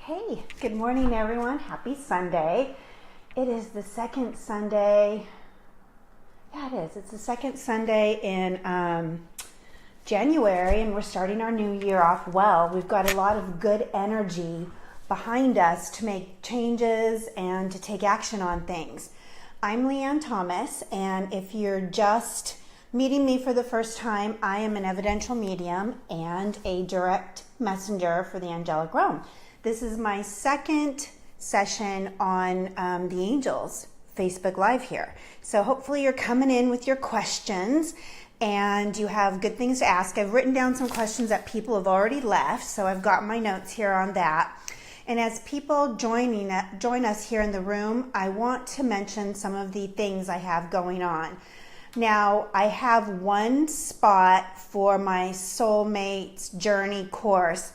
Hey, good morning everyone. Happy Sunday. It is the second Sunday. Yeah, it is. It's the second Sunday in January, and we're starting our new year off well. We've got a lot of good energy behind us to make changes and to take action on things. I'm Leanne Thomas, and if you're just meeting me for the first time, I am an evidential medium and a direct messenger for the angelic realm. This is my second session on the angels Facebook Live here. So hopefully you're coming in with your questions and you have good things to ask. I've written down some questions that people have already left, so I've got my notes here on that. And as people join us here in the room, I want to mention some of the things I have going on. Now, I have one spot for my Soulmates Journey course.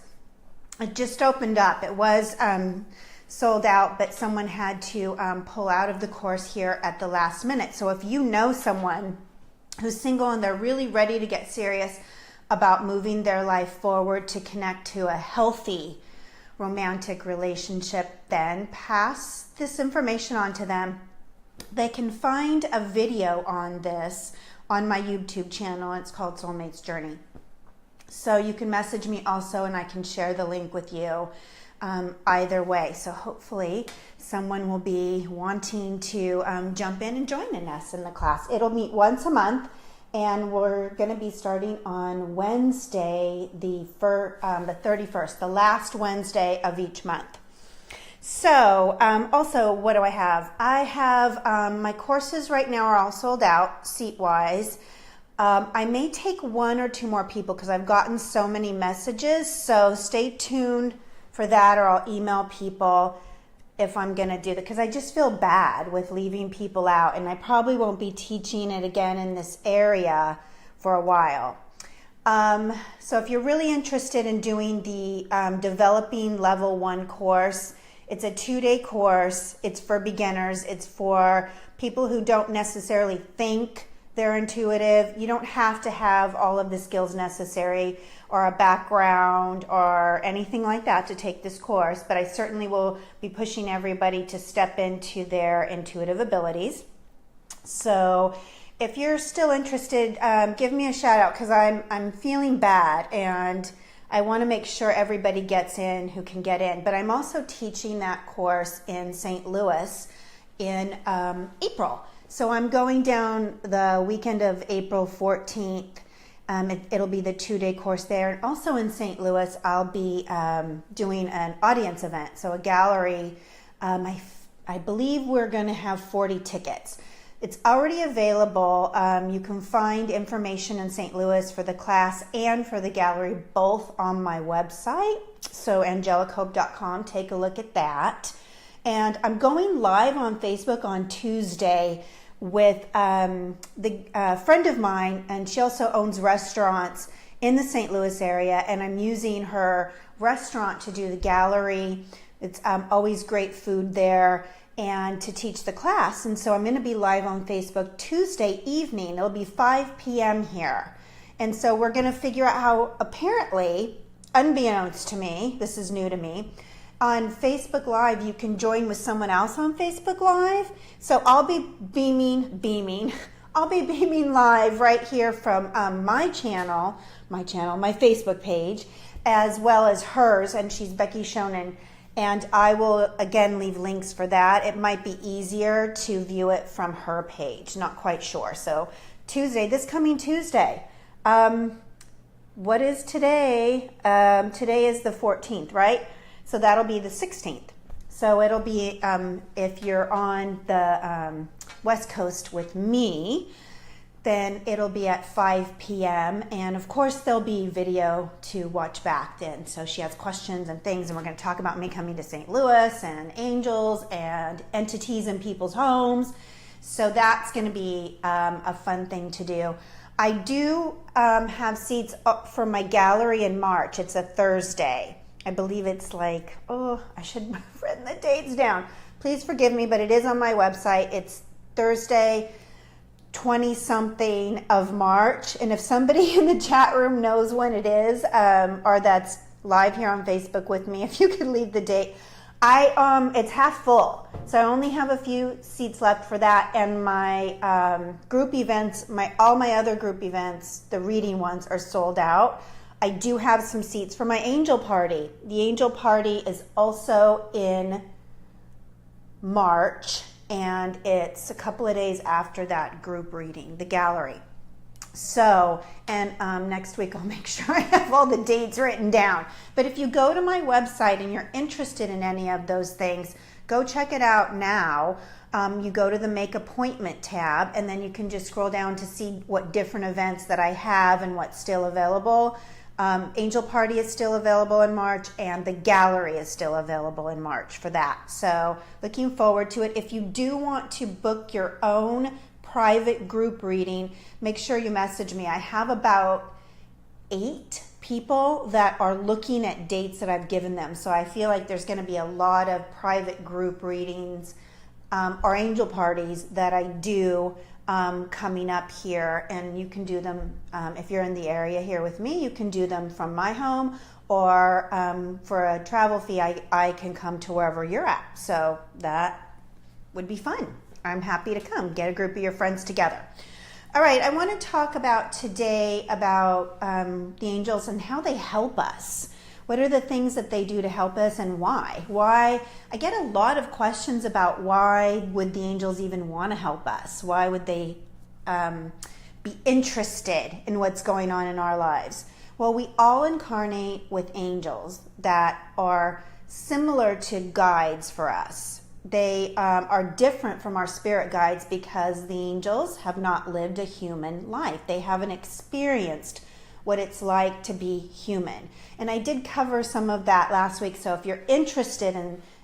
It just opened up. It was sold out, but someone had to pull out of the course here at the last minute. So if you know someone who's single and they're really ready to get serious about moving their life forward to connect to a healthy romantic relationship, then pass this information on to them. They can find a video on this on my YouTube channel. It's called Soulmates Journey. So you can message me also, and I can share the link with you either way. So hopefully someone will be wanting to jump in and join us in the class. It'll meet once a month, and we're going to be starting on Wednesday, the 31st, the last Wednesday of each month. So also, what do I have? I have my courses right now are all sold out seat-wise. I may take one or two more people because I've gotten so many messages, so stay tuned for that, or I'll email people if I'm going to do that, because I just feel bad with leaving people out, and I probably won't be teaching it again in this area for a while. So if you're really interested in doing the Developing Level 1 course, it's a 2-day course. It's for beginners. It's for people who don't necessarily think they're intuitive. You don't have to have all of the skills necessary or a background or anything like that to take this course, but I certainly will be pushing everybody to step into their intuitive abilities. So if you're still interested, give me a shout out, because I'm feeling bad and I want to make sure everybody gets in who can get in. But I'm also teaching that course in St. Louis in April. So I'm going down the weekend of April 14th. It'll be the 2-day course there. And also in St. Louis, I'll be doing an audience event. So a gallery. I believe we're going to have 40 tickets. It's already available. You can find information in St. Louis for the class and for the gallery, both on my website. So angelichope.com. Take a look at that. And I'm going live on Facebook on Tuesday with a friend of mine, and she also owns restaurants in the St. Louis area, and I'm using her restaurant to do the gallery. It's always great food there, and to teach the class. And so I'm going to be live on Facebook Tuesday evening. It'll be 5 p.m. here. And so we're going to figure out how, apparently, unbeknownst to me, this is new to me, on Facebook Live, you can join with someone else on Facebook Live. So I'll be beaming live right here from my Facebook page, as well as hers, and she's Becky Shonen. And I will, again, leave links for that. It might be easier to view it from her page, not quite sure. So Tuesday, this coming Tuesday. What is today? Today is the 14th, right? So that'll be the 16th. So it'll be, if you're on the West Coast with me, then it'll be at 5 p.m. And of course, there'll be video to watch back then. So she has questions and things, and we're going to talk about me coming to St. Louis and angels and entities in people's homes. So that's going to be a fun thing to do. I do have seats up for my gallery in March. It's a Thursday. I believe it's like, I should have written the dates down. Please forgive me, but it is on my website. It's Thursday, 20-something of March. And if somebody in the chat room knows when it is, or that's live here on Facebook with me, if you could leave the date. It's half full, so I only have a few seats left for that, and my group events, all my other group events, the reading ones, are sold out. I do have some seats for my angel party. The angel party is also in March, and it's a couple of days after that group reading, the gallery. So, and next week I'll make sure I have all the dates written down. But if you go to my website and you're interested in any of those things, go check it out now. You go to the Make Appointment tab, and then you can just scroll down to see what different events that I have and what's still available. Angel Party is still available in March, and the gallery is still available in March for that. So looking forward to it. If you do want to book your own private group reading, make sure you message me. I have about 8 people that are looking at dates that I've given them. So I feel like there's going to be a lot of private group readings or angel parties that I do coming up here, and you can do them if you're in the area here with me. You can do them from my home, or for a travel fee I can come to wherever you're at, so that would be fun. I'm happy to come. Get a group of your friends together. All right, I want to talk about today about the angels and how they help us. What are the things that they do to help us, and why? Why? I get a lot of questions about why would the angels even want to help us? Why would they be interested in what's going on in our lives? Well, we all incarnate with angels that are similar to guides for us. They are different from our spirit guides because the angels have not lived a human life. They haven't experienced what it's like to be human. And I did cover some of that last week, so if you're interested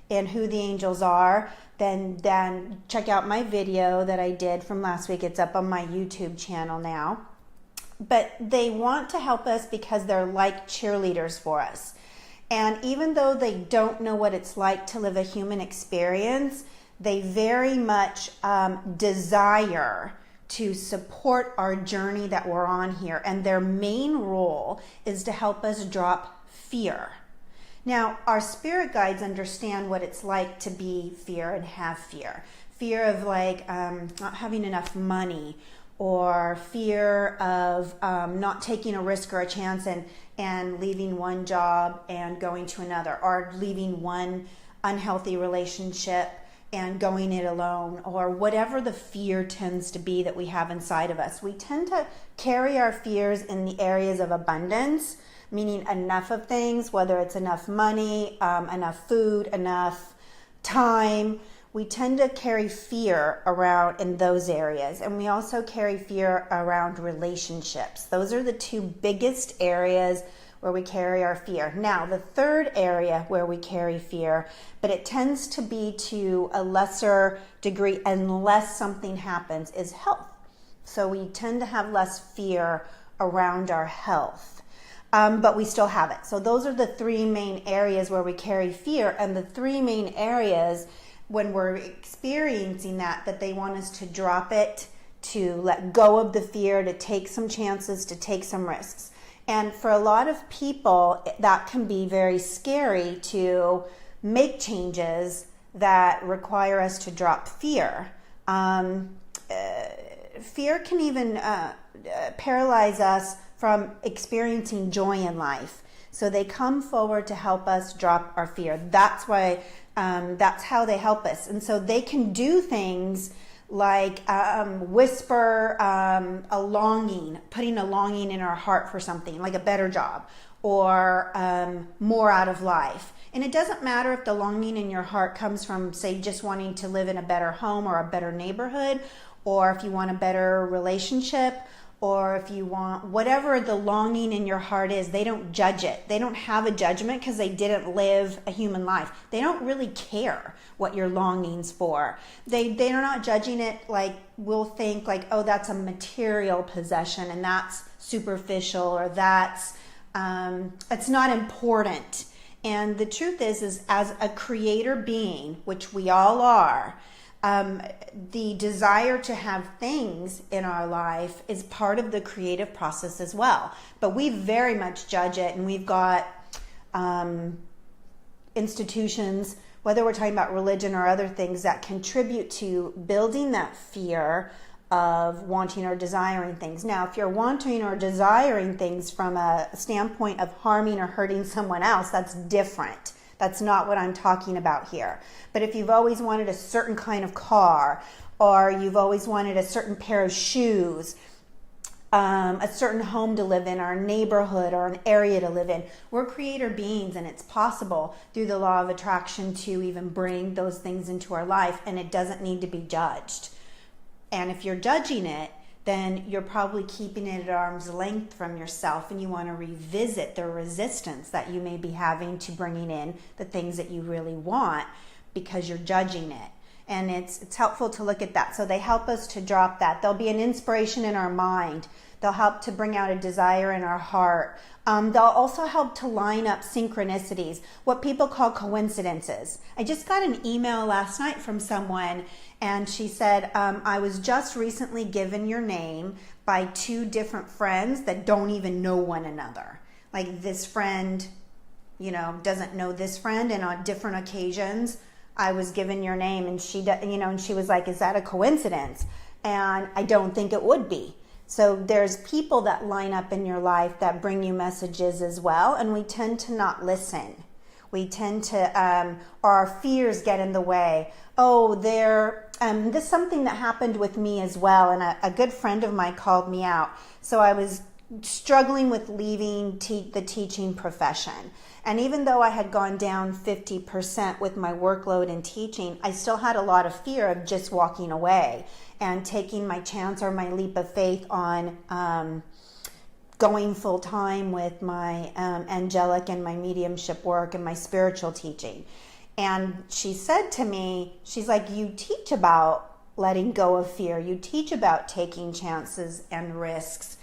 in who the angels are, then check out my video that I did from last week. It's up on my YouTube channel now. But they want to help us because they're like cheerleaders for us. And even though they don't know what it's like to live a human experience, they very much desire to support our journey that we're on here. And their main role is to help us drop fear. Now, our spirit guides understand what it's like to be fear and have fear. Fear of like not having enough money, or fear of not taking a risk or a chance and leaving one job and going to another, or leaving one unhealthy relationship and going it alone, or whatever the fear tends to be that we have inside of us. We tend to carry our fears in the areas of abundance, meaning enough of things, whether it's enough money, enough food, enough time. We tend to carry fear around in those areas. And we also carry fear around relationships. Those are the 2 biggest areas where we carry our fear. Now, the third area where we carry fear, but it tends to be to a lesser degree unless something happens, is health. So we tend to have less fear around our health, but we still have it. So those are the 3 main areas where we carry fear, and the 3 main areas when we're experiencing that they want us to drop it, to let go of the fear, to take some chances, to take some risks. And for a lot of people, that can be very scary to make changes that require us to drop fear. Fear can even paralyze us from experiencing joy in life. So they come forward to help us drop our fear. That's why, that's how they help us. And so they can do things like whisper a longing, putting a longing in our heart for something, like a better job or more out of life. And it doesn't matter if the longing in your heart comes from, say, just wanting to live in a better home or a better neighborhood, or if you want a better relationship, or if you want whatever the longing in your heart is. They don't judge it. They don't have a judgment because they didn't live a human life. They don't really care what your longing's for. They're not judging it like we'll think like, oh, that's a material possession and that's superficial, or that's it's not important. And the truth is as a creator being, which we all are, the desire to have things in our life is part of the creative process as well. But we very much judge it, and we've got institutions, whether we're talking about religion or other things that contribute to building that fear of wanting or desiring things. Now, if you're wanting or desiring things from a standpoint of harming or hurting someone else, that's different. That's not what I'm talking about here. But if you've always wanted a certain kind of car, or you've always wanted a certain pair of shoes, a certain home to live in, or a neighborhood, or an area to live in, we're creator beings, and it's possible through the law of attraction to even bring those things into our life, and it doesn't need to be judged. And if you're judging it, then you're probably keeping it at arm's length from yourself, and you want to revisit the resistance that you may be having to bringing in the things that you really want because you're judging it. And it's helpful to look at that. So they help us to drop that. They'll be an inspiration in our mind. They'll help to bring out a desire in our heart. They'll also help to line up synchronicities, what people call coincidences. I just got an email last night from someone, and she said, I was just recently given your name by two different friends that don't even know one another. Like this friend, doesn't know this friend, and on different occasions, I was given your name, and she was like, is that a coincidence? And I don't think it would be. So there's people that line up in your life that bring you messages as well, and we tend to not listen. We tend to, or our fears get in the way. Oh, this is something that happened with me as well, and a good friend of mine called me out. So I was struggling with leaving the teaching profession. And even though I had gone down 50% with my workload in teaching, I still had a lot of fear of just walking away and taking my chance or my leap of faith on going full time with my angelic and my mediumship work and my spiritual teaching. And she said to me, she's like, you teach about letting go of fear. You teach about taking chances and risks.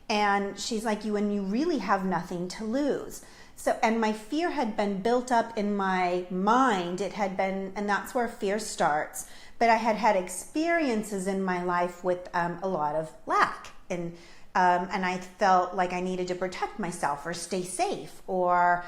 And she's like, when you really have nothing to lose. So, and my fear had been built up in my mind. It had been, and that's where fear starts. But I had had experiences in my life with a lot of lack. And I felt like I needed to protect myself or stay safe, or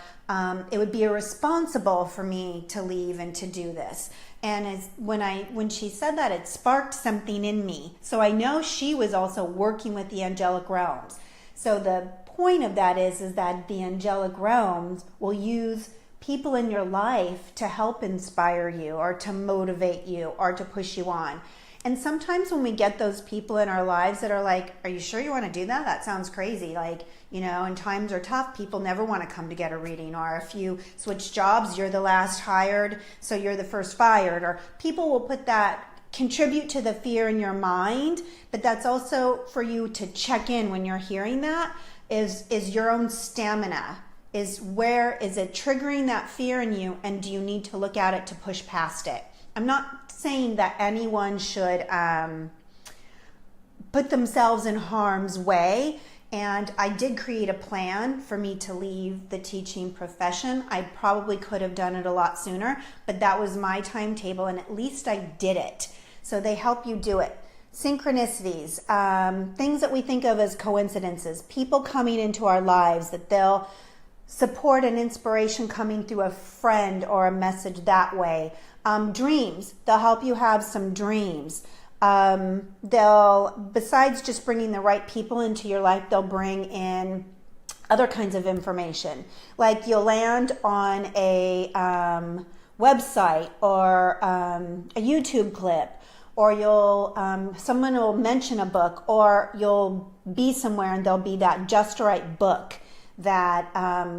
it would be irresponsible for me to leave and to do this. And when she said that, it sparked something in me. So I know she was also working with the angelic realms. So the point of that is that the angelic realms will use people in your life to help inspire you or to motivate you or to push you on. And sometimes when we get those people in our lives that are like, are you sure you want to do that? That sounds crazy. Like, and times are tough. People never want to come to get a reading. Or if you switch jobs, you're the last hired, so you're the first fired. Or people will contribute to the fear in your mind. But that's also for you to check in when you're hearing that, is your own stamina. Is it triggering that fear in you, and do you need to look at it to push past it? I'm not saying that anyone should put themselves in harm's way, and I did create a plan for me to leave the teaching profession. I probably could have done it a lot sooner, but that was my timetable, and at least I did it. So they help you do it. Synchronicities, things that we think of as coincidences, people coming into our lives that they'll support an inspiration coming through a friend or a message that way. Dreams, they'll help you have some dreams. Besides just bringing the right people into your life, they'll bring in other kinds of information. Like you'll land on a website or a YouTube clip, or someone will mention a book, or you'll be somewhere and there'll be that just right book that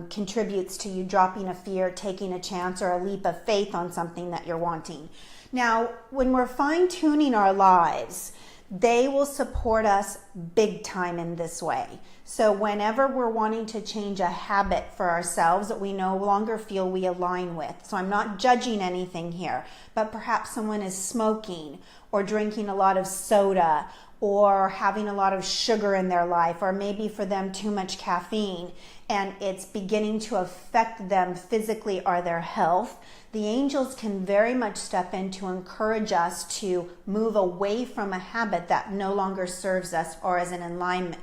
contributes to you dropping a fear, taking a chance, or a leap of faith on something that you're wanting. Now, when we're fine-tuning our lives, they will support us big time in this way. So whenever we're wanting to change a habit for ourselves that we no longer feel we align with, so I'm not judging anything here, but perhaps someone is smoking or drinking a lot of soda or having a lot of sugar in their life, or maybe for them too much caffeine, and it's beginning to affect them physically or their health, the angels can very much step in to encourage us to move away from a habit that no longer serves us or is in alignment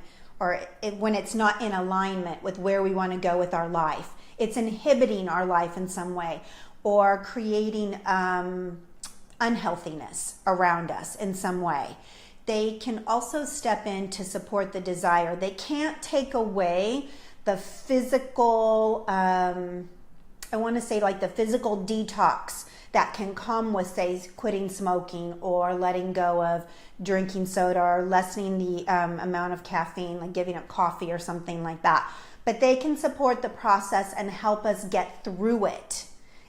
when it's not in alignment with where we want to go with our life. It's inhibiting our life in some way, or creating unhealthiness around us in some way. They can also step in to support the desire. They can't take away the physical, I want to say like the physical detox that can come with, say, quitting smoking or letting go of drinking soda or lessening the amount of caffeine, like giving up coffee or something like that. But they can support the process and help us get through it.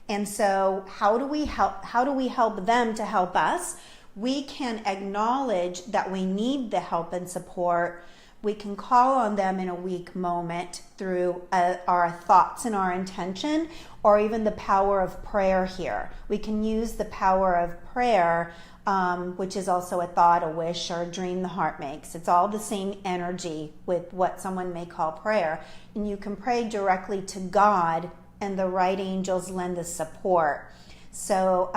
And so how do we help them to help us? We can acknowledge that we need the help and support. We can call on them in a weak moment through our thoughts and our intention, or even the power of prayer here. We can use the power of prayer, which is also a thought, a wish, or a dream the heart makes. It's all the same energy with what someone may call prayer. And you can pray directly to God, and the right angels lend the support. So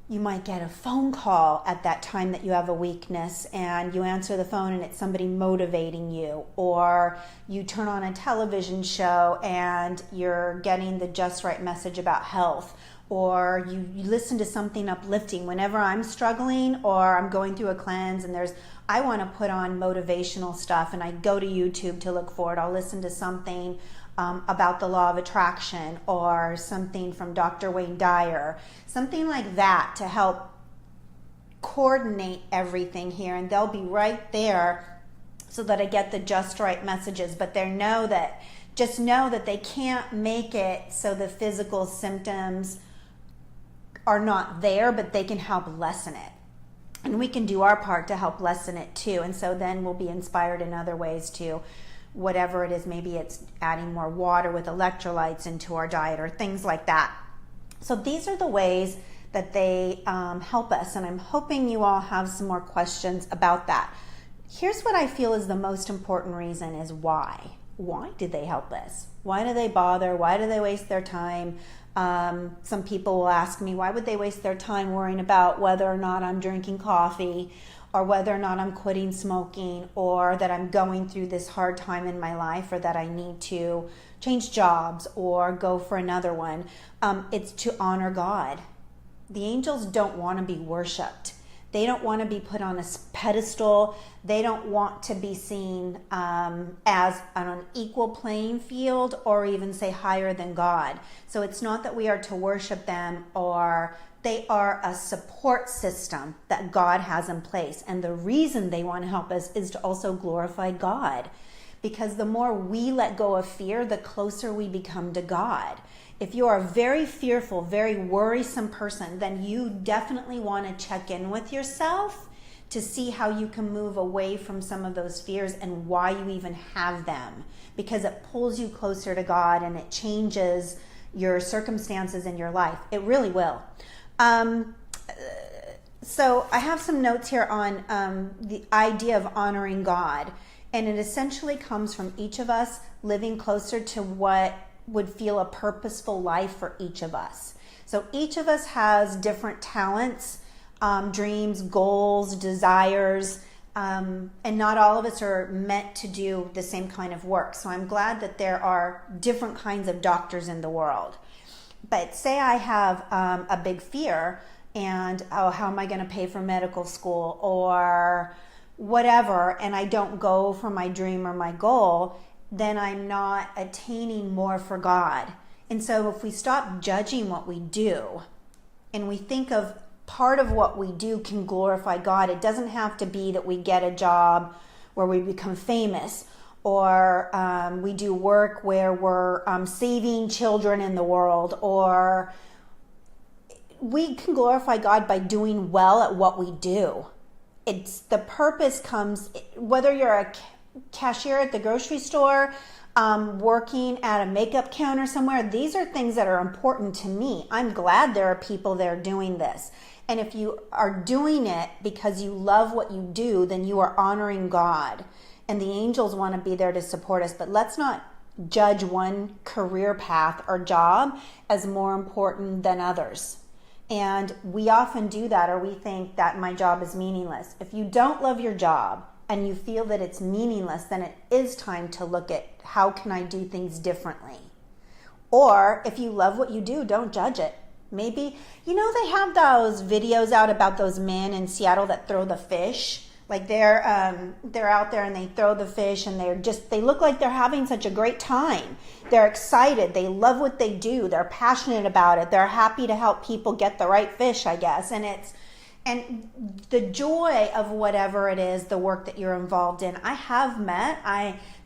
you might get a phone call at that time that you have a weakness, and you answer the phone and it's somebody motivating you, or you turn on a television show and you're getting the just right message about health, or you listen to something uplifting. Whenever I'm struggling or I'm going through a cleanse and I want to put on motivational stuff, and I go to YouTube to look for it. I'll listen to something about the law of attraction, or something from Dr. Wayne Dyer, something like that, to help coordinate everything here. And they'll be right there so that I get the just right messages. But just know that they can't make it so the physical symptoms are not there, but they can help lessen it. And we can do our part to help lessen it too. And so then we'll be inspired in other ways too. Whatever it is, maybe it's adding more water with electrolytes into our diet or things like that. So these are the ways that they help us, and I'm hoping you all have some more questions about that. Here's what I feel is the most important reason is why. Why did they help us? Why do they bother? Why do they waste their time? Some people will ask me, why would they waste their time worrying about whether or not I'm drinking coffee, or whether or not I'm quitting smoking, or that I'm going through this hard time in my life, or that I need to change jobs or go for another one. It's to honor God. The angels don't want to be worshipped. They don't want to be put on a pedestal. They don't want to be seen as on an equal playing field, or even say higher than God. So it's not that we are to worship them, or they are a support system that God has in place. And the reason they want to help us is to also glorify God. Because the more we let go of fear, the closer we become to God. If you are a very fearful, very worrisome person, then you definitely want to check in with yourself to see how you can move away from some of those fears and why you even have them. Because it pulls you closer to God, and it changes your circumstances in your life. It really will. So I have some notes here on the idea of honoring God. And it essentially comes from each of us living closer to what would feel a purposeful life for each of us. So each of us has different talents, dreams, goals, desires, and not all of us are meant to do the same kind of work. So I'm glad that there are different kinds of doctors in the world. But say I have a big fear, and how am I going to pay for medical school or whatever, and I don't go for my dream or my goal, then I'm not attaining more for God. And so if we stop judging what we do, and we think of part of what we do can glorify God, it doesn't have to be that we get a job where we become famous, or we do work where we're saving children in the world, or we can glorify God by doing well at what we do. It's the purpose comes, whether you're a cashier at the grocery store, working at a makeup counter somewhere, these are things that are important to me. I'm glad there are people there doing this. And if you are doing it because you love what you do, then you are honoring God. And the angels want to be there to support us. But let's not judge one career path or job as more important than others. And we often do that, or we think that my job is meaningless. If you don't love your job, and you feel that it's meaningless, then it is time to look at how can I do things differently. Or if you love what you do, don't judge it. Maybe, they have those videos out about those men in Seattle that throw the fish. Like they're out there and they throw the fish and they look like they're having such a great time. They're excited. They love what they do. They're passionate about it. They're happy to help people get the right fish, I guess. And the joy of whatever it is, the work that you're involved in.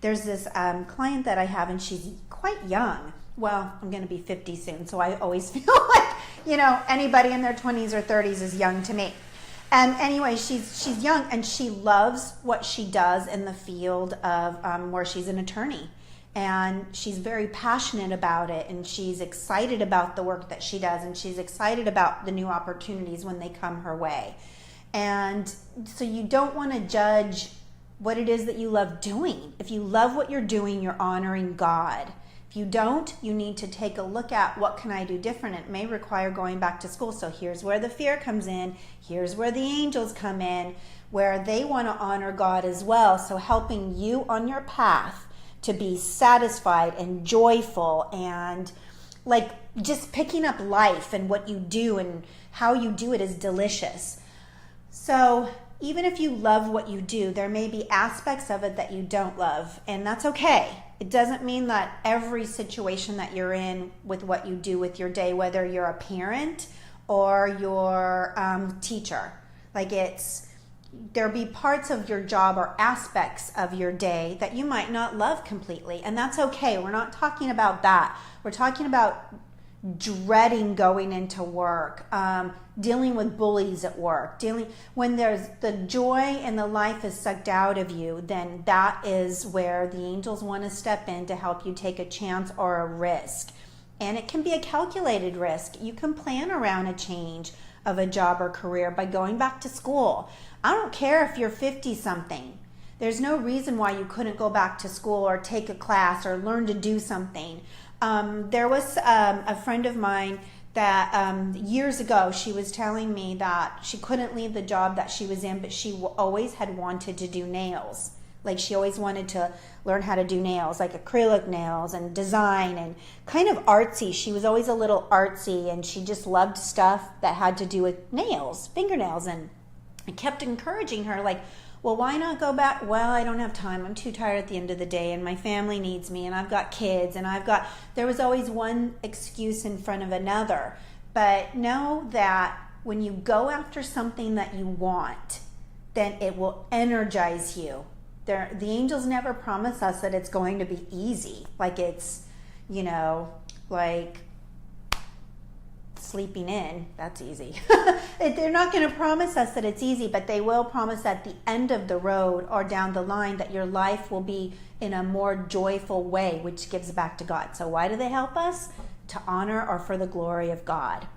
There's this client that I have, and she's quite young. Well, I'm going to be 50 soon, so I always feel like, anybody in their 20s or 30s is young to me. And anyway, she's young, and she loves what she does in the field of where she's an attorney. And she's very passionate about it, and she's excited about the work that she does, and she's excited about the new opportunities when they come her way. And so you don't want to judge what it is that you love doing. If you love what you're doing, you're honoring God. If you don't, you need to take a look at what can I do different. It may require going back to school. So here's where the fear comes in. Here's where the angels come in, where they want to honor God as well. So helping you on your path to be satisfied and joyful and like just picking up life, and what you do and how you do it is delicious. So even if you love what you do, there may be aspects of it that you don't love, and that's okay. It doesn't mean that every situation that you're in with what you do with your day, whether you're a parent or your teacher, there'll be parts of your job or aspects of your day that you might not love completely, and that's okay. We're not talking about that. We're talking about dreading going into work, dealing with bullies at work, when there's the joy and the life is sucked out of you, then that is where the angels want to step in to help you take a chance or a risk. And it can be a calculated risk. You can plan around a change of a job or career by going back to school. I don't care if you're 50 something. There's no reason why you couldn't go back to school or take a class or learn to do something. There was a friend of mine that years ago, she was telling me that she couldn't leave the job that she was in, but she always had wanted to do nails. Like she always wanted to learn how to do nails, like acrylic nails and design and kind of artsy. She was always a little artsy, and she just loved stuff that had to do with nails, fingernails. And I kept encouraging her, like, well, why not go back? Well, I don't have time. I'm too tired at the end of the day, and my family needs me, and I've got kids, and there was always one excuse in front of another. But know that when you go after something that you want, then it will energize you. The angels never promise us that it's going to be easy. Like it's, like sleeping in, that's easy. They're not going to promise us that it's easy, but they will promise at the end of the road or down the line that your life will be in a more joyful way, which gives back to God. So why do they help us? To honor or for the glory of God.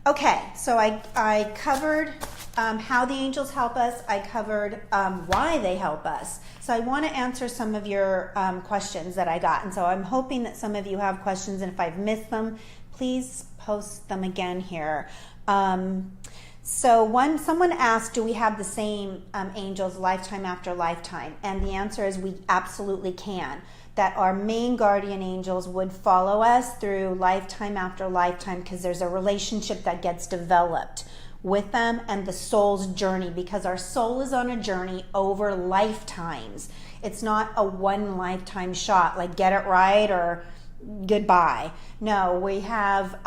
Okay, so I covered how the angels help us. I covered why they help us. So I want to answer some of your questions that I got. And so I'm hoping that some of you have questions, and if I've missed them, please post them again here. So someone asked, do we have the same angels lifetime after lifetime? And the answer is we absolutely can. That our main guardian angels would follow us through lifetime after lifetime, because there's a relationship that gets developed with them and the soul's journey, because our soul is on a journey over lifetimes. It's not a one lifetime shot, like get it right or goodbye. No, we have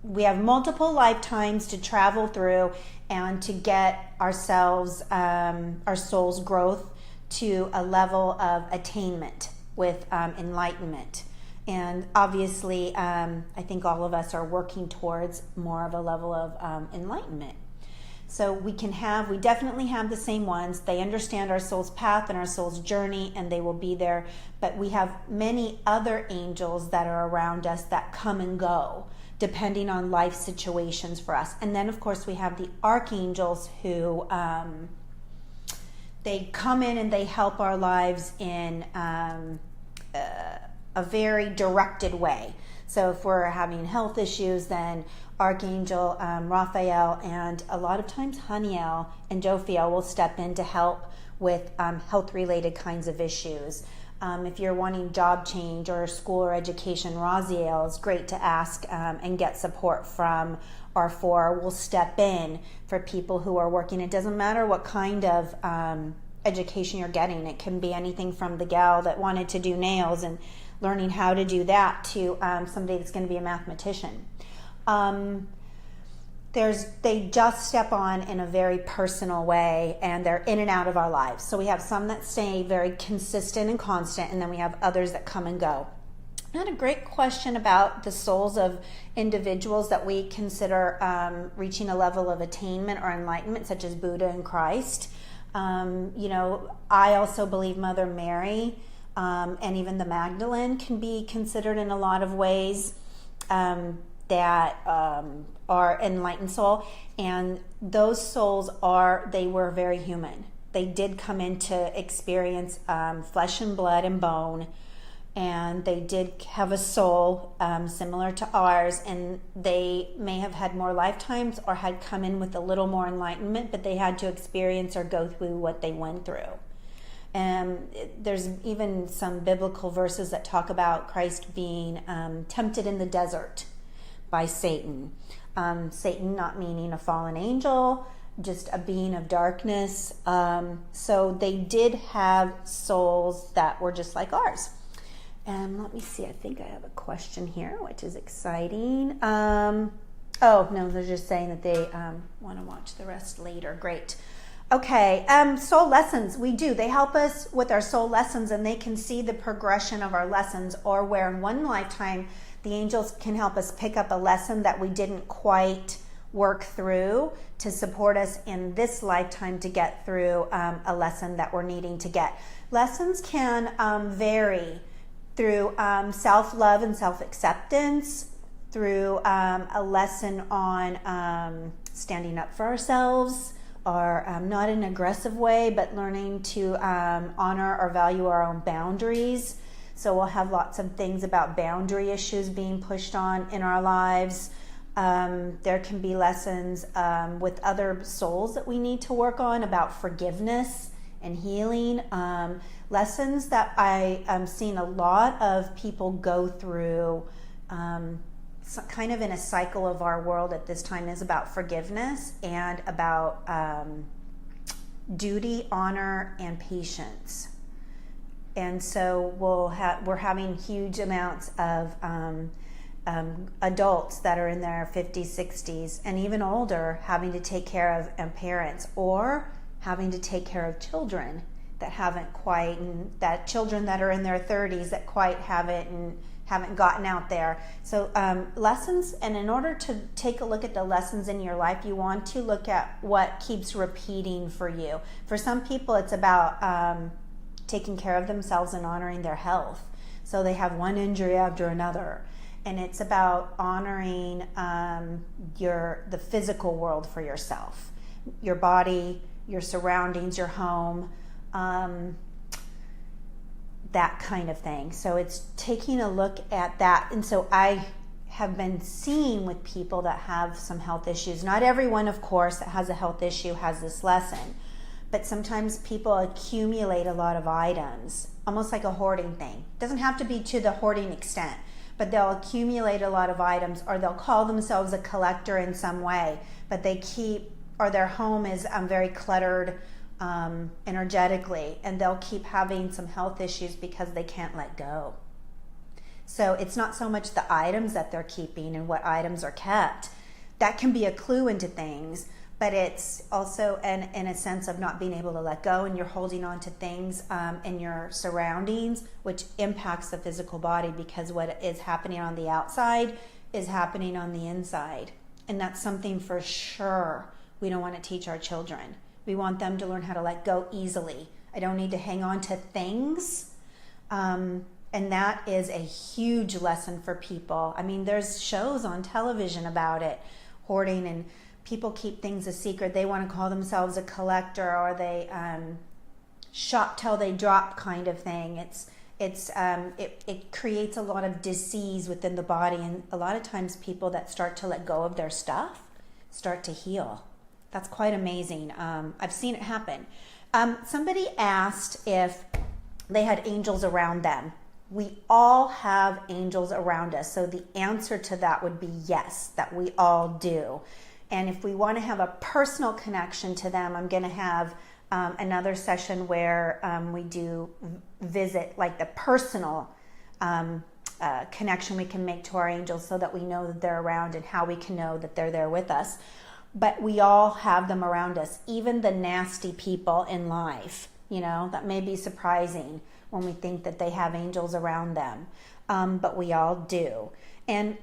multiple lifetimes to travel through and to get ourselves, our soul's growth to a level of attainment with enlightenment. And obviously, I think all of us are working towards more of a level of enlightenment. So we definitely have the same ones. They understand our soul's path and our soul's journey, and they will be there. But we have many other angels that are around us that come and go, depending on life situations for us. And then, of course, we have the archangels who they come in and they help our lives in a very directed way. So if we're having health issues, then Archangel Raphael and a lot of times Haniel and Jophiel will step in to help with health-related kinds of issues. If you're wanting job change or school or education, Raziel is great to ask and get support from. R4 will step in for people who are working. It doesn't matter what kind of education you're getting. It can be anything from the gal that wanted to do nails and learning how to do that to somebody that's going to be a mathematician. They just step on in a very personal way, and they're in and out of our lives. So we have some that stay very consistent and constant, and then we have others that come and go. I had a great question about the souls of individuals that we consider reaching a level of attainment or enlightenment, such as Buddha and Christ. I also believe Mother Mary and even the Magdalene can be considered in a lot of ways that are enlightened soul, and those souls they were very human. They did come into experience flesh and blood and bone, and they did have a soul similar to ours, and they may have had more lifetimes or had come in with a little more enlightenment, but they had to experience or go through what they went through. And there's even some biblical verses that talk about Christ being tempted in the desert by Satan. Satan not meaning a fallen angel, just a being of darkness. So they did have souls that were just like ours. And let me see, I think I have a question here, which is exciting. Oh, no, they're just saying that they want to watch the rest later. Great. Okay, soul lessons, we do. They help us with our soul lessons, and they can see the progression of our lessons, or where in one lifetime the angels can help us pick up a lesson that we didn't quite work through to support us in this lifetime to get through a lesson that we're needing to get. Lessons can vary through self-love and self-acceptance, through a lesson on standing up for ourselves, or not in an aggressive way, but learning to honor or value our own boundaries. So we'll have lots of things about boundary issues being pushed on in our lives. There can be lessons with other souls that we need to work on about forgiveness and healing. Lessons that I am seeing a lot of people go through kind of in a cycle of our world at this time is about forgiveness and about duty, honor, and patience. And so we're having huge amounts of adults that are in their 50s, 60s, and even older having to take care of parents, or having to take care of children that haven't quite, and that children that are in their 30s that quite haven't gotten out there. So lessons, and in order to take a look at the lessons in your life, you want to look at what keeps repeating for you. For some people, it's about taking care of themselves and honoring their health. So they have one injury after another. And it's about honoring the physical world for yourself, your body, your surroundings, your home, that kind of thing. So it's taking a look at that. And so I have been seeing with people that have some health issues, not everyone, of course, that has a health issue has this lesson, but sometimes people accumulate a lot of items, almost like a hoarding thing. It doesn't have to be to the hoarding extent, but they'll accumulate a lot of items, or they'll call themselves a collector in some way, but their home is very cluttered energetically, and they'll keep having some health issues because they can't let go. So it's not so much the items that they're keeping and what items are kept. That can be a clue into things, but it's also in a sense of not being able to let go, and you're holding on to things in your surroundings, which impacts the physical body, because what is happening on the outside is happening on the inside. And that's something for sure we don't want to teach our children. We want them to learn how to let go easily. I don't need to hang on to things. And that is a huge lesson for people. I mean, there's shows on television about it, hoarding, and people keep things a secret. They want to call themselves a collector, or they shop till they drop kind of thing. it creates a lot of disease within the body, and a lot of times people that start to let go of their stuff start to heal. That's quite amazing. I've seen it happen. Somebody asked if they had angels around them. We all have angels around us, so the answer to that would be yes, that we all do. And if we want to have a personal connection to them, I'm going to have another session where we do visit, like the personal connection we can make to our angels so that we know that they're around and how we can know that they're there with us. But we all have them around us, even the nasty people in life. You know, that may be surprising when we think that they have angels around them, but we all do. And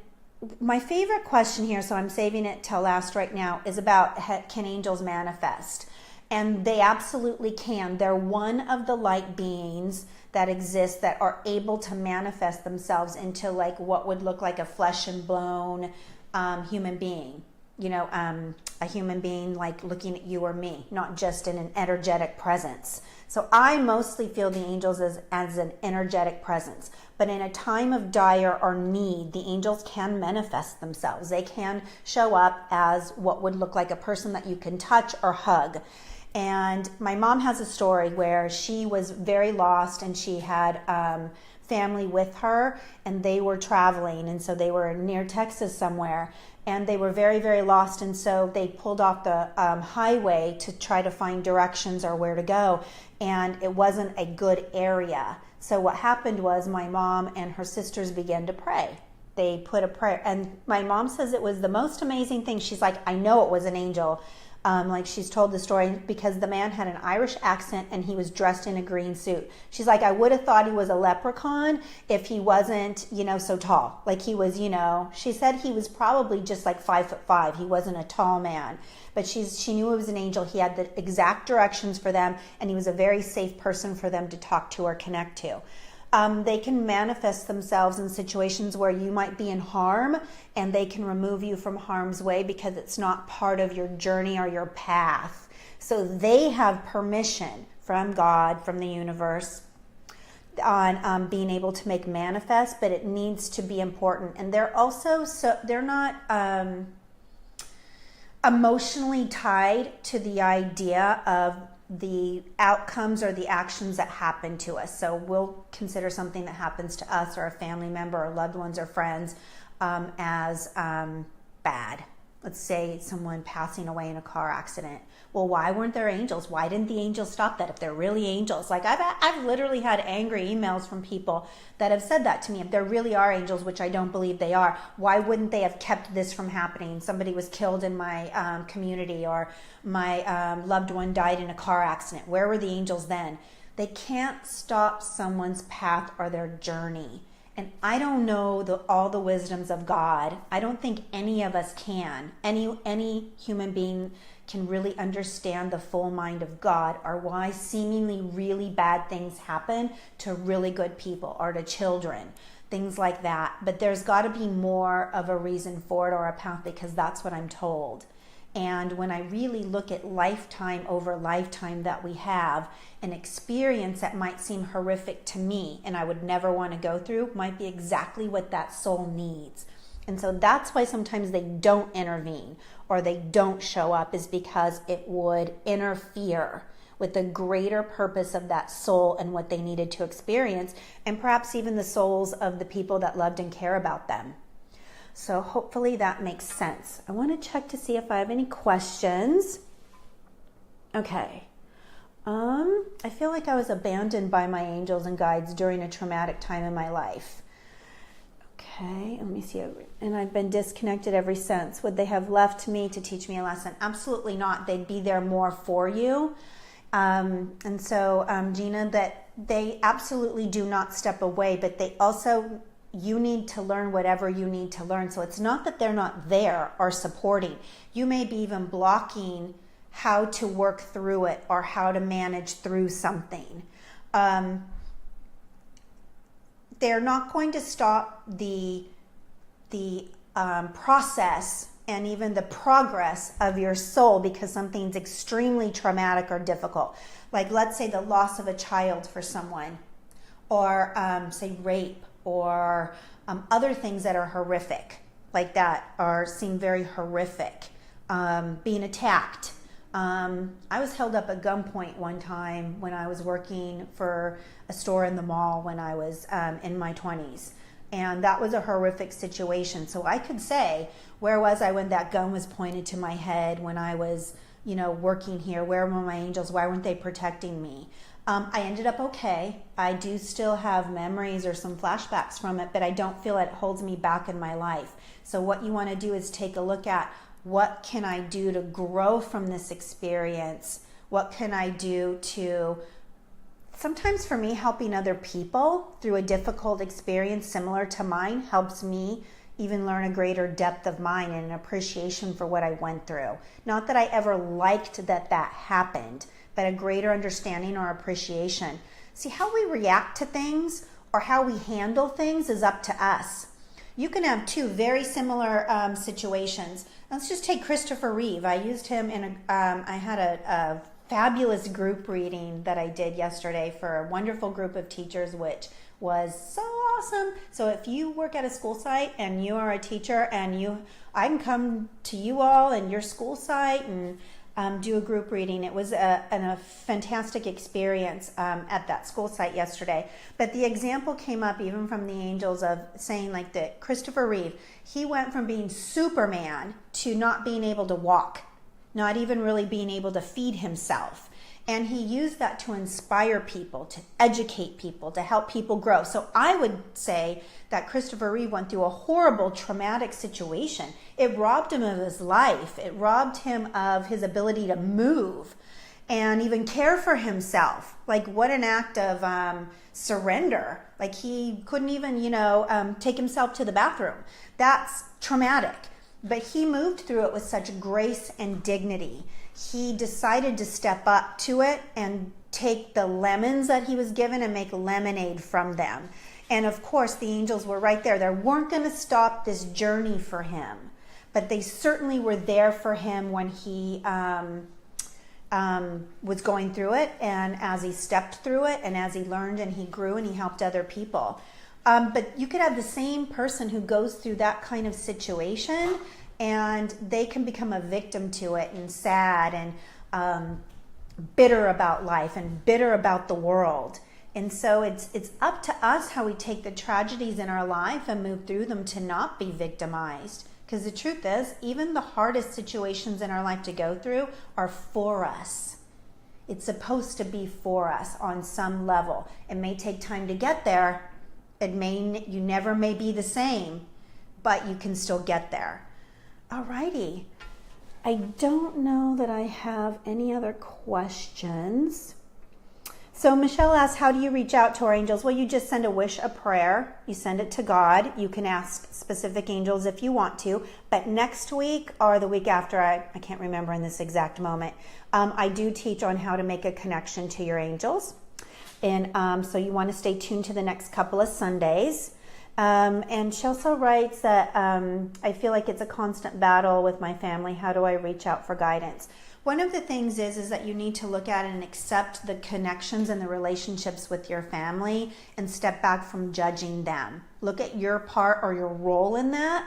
my favorite question here, so I'm saving it till last right now, is about can angels manifest? And they absolutely can. They're one of the light beings that exist that are able to manifest themselves into like what would look like a flesh and bone human being. You know, a human being like looking at you or me, not just in an energetic presence. So I mostly feel the angels as an energetic presence. But in a time of dire or need, the angels can manifest themselves. They can show up as what would look like a person that you can touch or hug. And my mom has a story where she was very lost and she had family with her and they were traveling. And so they were near Texas somewhere. And they were very, very lost. And so they pulled off the highway to try to find directions or where to go. And it wasn't a good area. So what happened was my mom and her sisters began to pray. They put a prayer. And my mom says it was the most amazing thing. She's like, I know it was an angel. Like she's told the story because the man had an Irish accent and he was dressed in a green suit. She's like, I would have thought he was a leprechaun if he wasn't, you know, so tall. Like he was, you know, she said he was probably just like 5'5". He wasn't a tall man, but she knew it was an angel. He had the exact directions for them and he was a very safe person for them to talk to or connect to. They can manifest themselves in situations where you might be in harm and they can remove you from harm's way because it's not part of your journey or your path. So they have permission from God, from the universe, on being able to make manifest, but it needs to be important. And they're also, they're not emotionally tied to the idea of the outcomes or the actions that happen to us. So we'll consider something that happens to us or a family member or loved ones or friends as bad. Let's say someone passing away in a car accident. Well, why weren't there angels? Why didn't the angels stop that if they're really angels? Like I've literally had angry emails from people that have said that to me. If there really are angels, which I don't believe they are, why wouldn't they have kept this from happening? Somebody was killed in my community or my loved one died in a car accident. Where were the angels then? They can't stop someone's path or their journey. And I don't know all the wisdoms of God. I don't think any of us can. Any human being can really understand the full mind of God or why seemingly really bad things happen to really good people or to children, things like that. But there's got to be more of a reason for it or a path because that's what I'm told. And when I really look at lifetime over lifetime that we have, an experience that might seem horrific to me and I would never want to go through might be exactly what that soul needs. And so that's why sometimes they don't intervene or they don't show up, is because it would interfere with the greater purpose of that soul and what they needed to experience, and perhaps even the souls of the people that loved and care about them. So hopefully that makes sense. I want to check to see if I have any questions. Okay. I feel like I was abandoned by my angels and guides during a traumatic time in my life. Okay, let me see. And I've been disconnected ever since. Would they have left me to teach me a lesson? Absolutely not. They'd be there more for you. And so, Gina, that they absolutely do not step away, but they also, you need to learn whatever you need to learn. So it's not that they're not there or supporting. You may be even blocking how to work through it or how to manage through something. They're not going to stop the process and even the progress of your soul because something's extremely traumatic or difficult. Like let's say the loss of a child for someone, or say rape, or other things that are horrific, like that, or seem very horrific. Being attacked. I was held up at gunpoint one time when I was working for a store in the mall when I was in my 20s. And that was a horrific situation. So I could say, where was I when that gun was pointed to my head, when I was, working here? Where were my angels? Why weren't they protecting me? I ended up okay. I do still have memories or some flashbacks from it, but I don't feel it holds me back in my life. So what you want to do is take a look at, what can I do to grow from this experience? What can I do to, sometimes for me, helping other people through a difficult experience similar to mine helps me even learn a greater depth of mind and an appreciation for what I went through. Not that I ever liked that happened, but a greater understanding or appreciation. See, how we react to things or how we handle things is up to us. You can have two very similar situations. Let's just take Christopher Reeve. I used him in I had a fabulous group reading that I did yesterday for a wonderful group of teachers, which was so awesome. So if you work at a school site and you are a teacher and I can come to you all and your school site and do a group reading. It was a fantastic experience at that school site yesterday. But the example came up even from the angels of saying like that Christopher Reeve, he went from being Superman to not being able to walk, not even really being able to feed himself. And he used that to inspire people, to educate people, to help people grow. So I would say that Christopher Reeve went through a horrible, traumatic situation. It robbed him of his life. It robbed him of his ability to move and even care for himself. Like, what an act of surrender. Like, he couldn't even, take himself to the bathroom. That's traumatic. But he moved through it with such grace and dignity. He decided to step up to it and take the lemons that he was given and make lemonade from them. And of course, the angels were right there. They weren't going to stop this journey for him, but they certainly were there for him when he was going through it, and as he stepped through it, and as he learned and he grew and he helped other people. But you could have the same person who goes through that kind of situation and they can become a victim to it and sad and bitter about life and bitter about the world. And so it's up to us how we take the tragedies in our life and move through them to not be victimized. Because the truth is, even the hardest situations in our life to go through are for us. It's supposed to be for us on some level. It may take time to get there. You never may be the same, but you can still get there. Alrighty. I don't know that I have any other questions. So Michelle asked, how do you reach out to our angels? Well, you just send a wish, a prayer. You send it to God. You can ask specific angels if you want to. But next week or the week after, I can't remember in this exact moment, I do teach on how to make a connection to your angels. And so you want to stay tuned to the next couple of Sundays. And she also writes that I feel like it's a constant battle with my family. How do I reach out for guidance? One of the things is that you need to look at and accept the connections and the relationships with your family and step back from judging them. Look at your part or your role in that.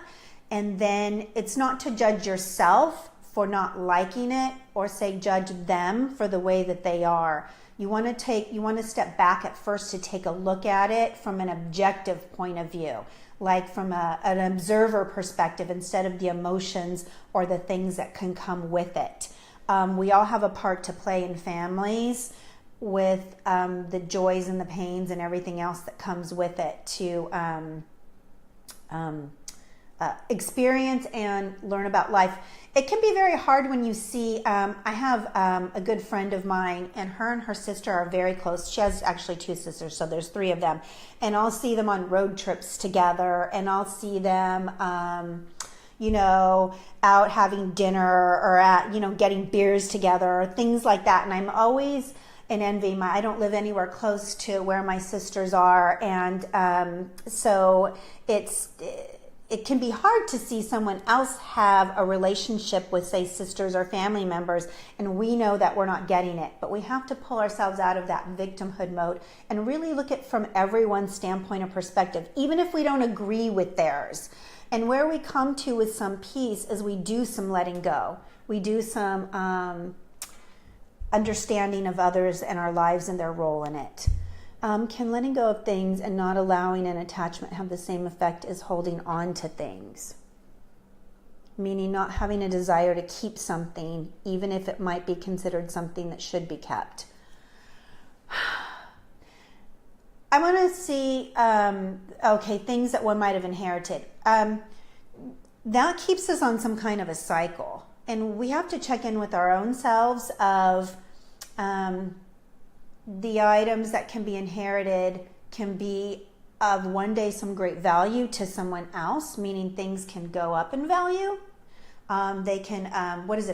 And then it's not to judge yourself for not liking it or say judge them for the way that they are. You want to step back at first to take a look at it from an objective point of view, like from an observer perspective instead of the emotions or the things that can come with it. We all have a part to play in families with the joys and the pains and everything else that comes with it to experience and learn about life. It can be very hard when you see, I have a good friend of mine, and her sister are very close. She has actually two sisters, so there's three of them. And I'll see them on road trips together, and I'll see them, out having dinner or at, getting beers together or things like that. And I'm always in envy. I don't live anywhere close to where my sisters are. And so it can be hard to see someone else have a relationship with, say, sisters or family members, and we know that we're not getting it. But we have to pull ourselves out of that victimhood mode and really look at from everyone's standpoint or perspective, even if we don't agree with theirs. And where we come to with some peace is we do some letting go. We do some understanding of others and our lives and their role in it. Can letting go of things and not allowing an attachment have the same effect as holding on to things? Meaning not having a desire to keep something, even if it might be considered something that should be kept. I want to see, things that one might have inherited. That keeps us on some kind of a cycle. And we have to check in with our own selves of the items that can be inherited can be of one day some great value to someone else, meaning things can go up in value. They can,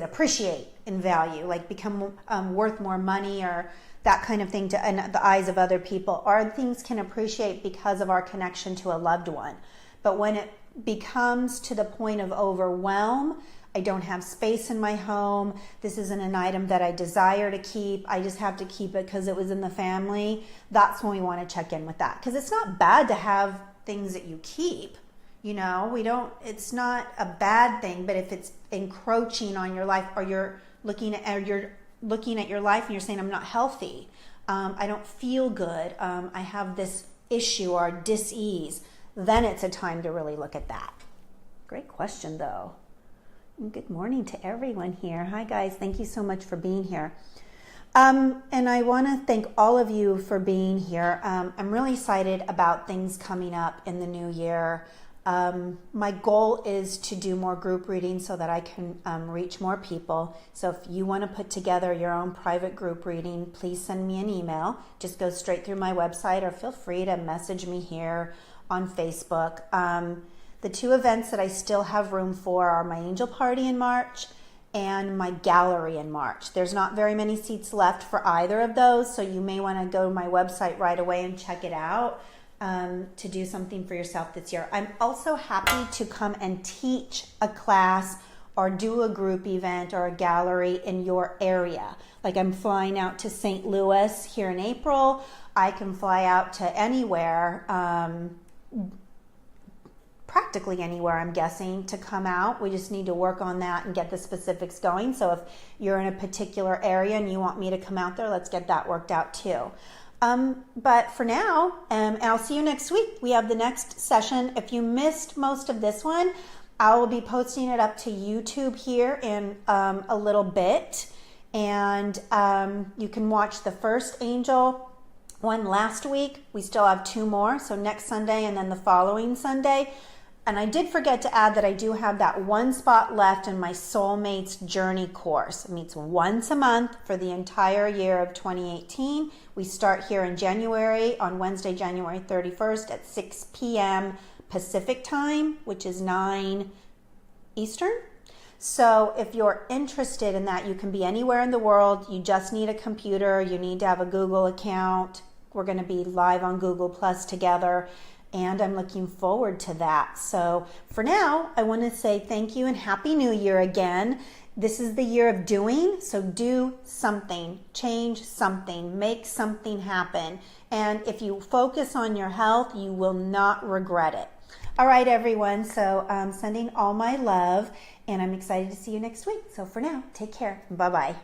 appreciate in value, like become worth more money or that kind of thing in the eyes of other people. Or things can appreciate because of our connection to a loved one. But when it becomes to the point of overwhelm, I don't have space in my home, this isn't an item that I desire to keep, I just have to keep it because it was in the family, that's when we want to check in with that. Because it's not bad to have things that you keep, it's not a bad thing, but if it's encroaching on your life, or you're looking at your life and you're saying, I'm not healthy, I don't feel good, I have this issue or dis-ease, then it's a time to really look at that. Great question though. Good morning to everyone here. Hi guys, thank you so much for being here. And I want to thank all of you for being here. I'm really excited about things coming up in the new year. My goal is to do more group readings so that I can reach more people. So if you want to put together your own private group reading, please send me an email. Just go straight through my website, or feel free to message me here on Facebook. The two events that I still have room for are my angel party in March and my gallery in March. There's not very many seats left for either of those, so you may want to go to my website right away and check it out to do something for yourself this year. I'm also happy to come and teach a class or do a group event or a gallery in your area. Like I'm flying out to St. Louis here in April. I can fly out to anywhere, practically anywhere, I'm guessing, to come out. We just need to work on that and get the specifics going. So if you're in a particular area and you want me to come out there, let's get that worked out too. But for now, and I'll see you next week. We have the next session. If you missed most of this one, I will be posting it up to YouTube here in a little bit. And you can watch the first angel one last week. We still have 2 more. So next Sunday and then the following Sunday. And I did forget to add that I do have that 1 spot left in my Soulmates Journey course. It meets once a month for the entire year of 2018. We start here in January, on Wednesday, January 31st at 6 p.m. Pacific time, which is 9 Eastern. So if you're interested in that, you can be anywhere in the world. You just need a computer. You need to have a Google account. We're going to be live on Google Plus together. And I'm looking forward to that. So for now, I want to say thank you and Happy New Year again. This is the year of doing, so do something, change something, make something happen. And if you focus on your health, you will not regret it. All right, everyone. So I'm sending all my love, and I'm excited to see you next week. So for now, take care. Bye-bye.